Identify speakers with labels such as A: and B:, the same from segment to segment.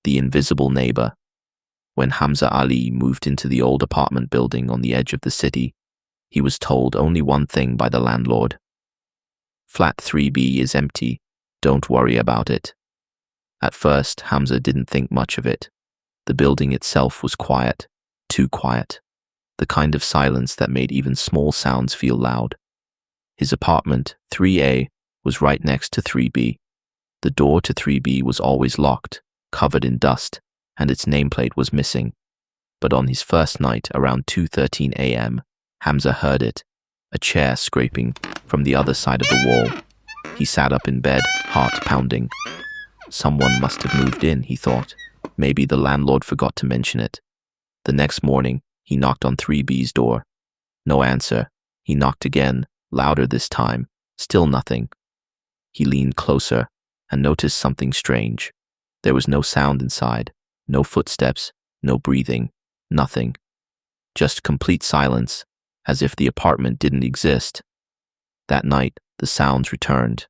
A: The invisible neighbor. When Hamza Ali moved into the old apartment building on the edge of the city, he was told only one thing by the landlord. Flat 3B is empty. Don't worry about it. At first, Hamza didn't think much of it. The building itself was quiet, too quiet. The kind of silence that made even small sounds feel loud. His apartment, 3A, was right next to 3B. The door to 3B was always locked, covered in dust, and its nameplate was missing. But on his first night, around 2:13 a.m., Hamza heard it, a chair scraping from the other side of the wall. He sat up in bed, heart pounding. Someone must have moved in, he thought. Maybe the landlord forgot to mention it. The next morning, he knocked on 3B's door. No answer. He knocked again, louder this time. Still nothing. He leaned closer and noticed something strange. There was no sound inside, no footsteps, no breathing, nothing. Just complete silence, as if the apartment didn't exist. That night, the sounds returned.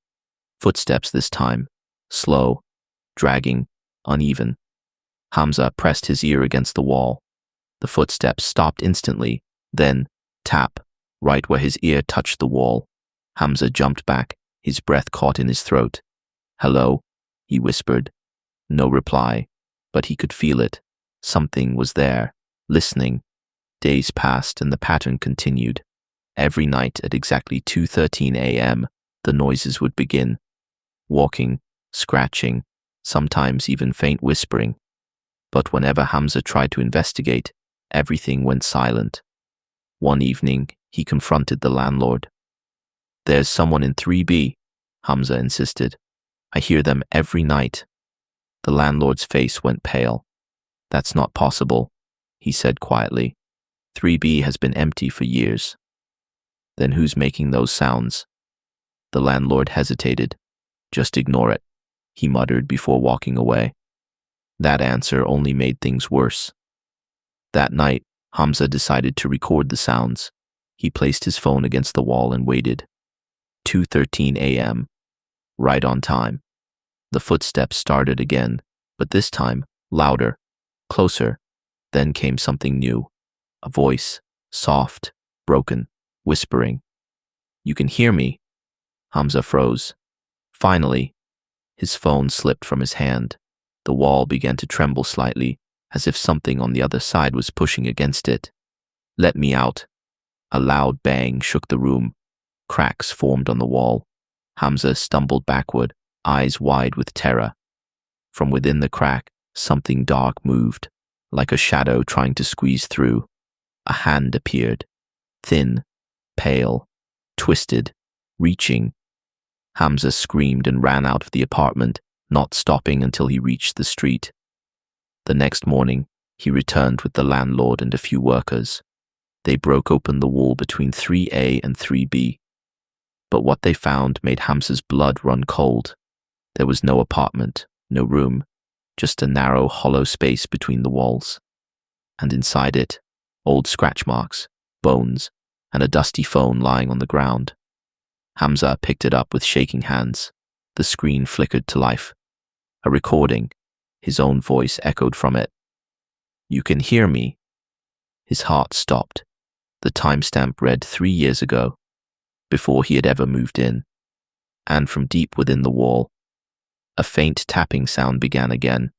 A: Footsteps this time, slow, dragging, uneven. Hamza pressed his ear against the wall. The footsteps stopped instantly, then, tap, right where his ear touched the wall. Hamza jumped back, his breath caught in his throat. "Hello," he whispered. No reply, but he could feel it. Something was there, listening. Days passed and the pattern continued. Every night at exactly 2:13 a.m., the noises would begin. Walking, scratching, sometimes even faint whispering. But whenever Hamza tried to investigate, everything went silent. One evening, he confronted the landlord. "There's someone in 3B, Hamza insisted. "I hear them every night." The landlord's face went pale. "That's not possible," he said quietly. 3B has been empty for years. "Then who's making those sounds?" The landlord hesitated. "Just ignore it," he muttered before walking away. That answer only made things worse. That night, Hamza decided to record the sounds. He placed his phone against the wall and waited. 2:13 a.m. Right on time. The footsteps started again, but this time, louder, closer. Then came something new. A voice, soft, broken, whispering. "You can hear me?" Hamza froze. Finally, his phone slipped from his hand. The wall began to tremble slightly, as if something on the other side was pushing against it. "Let me out." A loud bang shook the room. Cracks formed on the wall. Hamza stumbled backward, eyes wide with terror. From within the crack, something dark moved, like a shadow trying to squeeze through. A hand appeared, thin, pale, twisted, reaching. Hamza screamed and ran out of the apartment, not stopping until he reached the street. The next morning, he returned with the landlord and a few workers. They broke open the wall between 3A and 3B. But what they found made Hamza's blood run cold. There was no apartment, no room, just a narrow, hollow space between the walls. And inside it, old scratch marks, bones, and a dusty phone lying on the ground. Hamza picked it up with shaking hands. The screen flickered to life. A recording. His own voice echoed from it. "You can hear me." His heart stopped. The timestamp read 3 years ago, before he had ever moved in. And from deep within the wall, a faint tapping sound began again.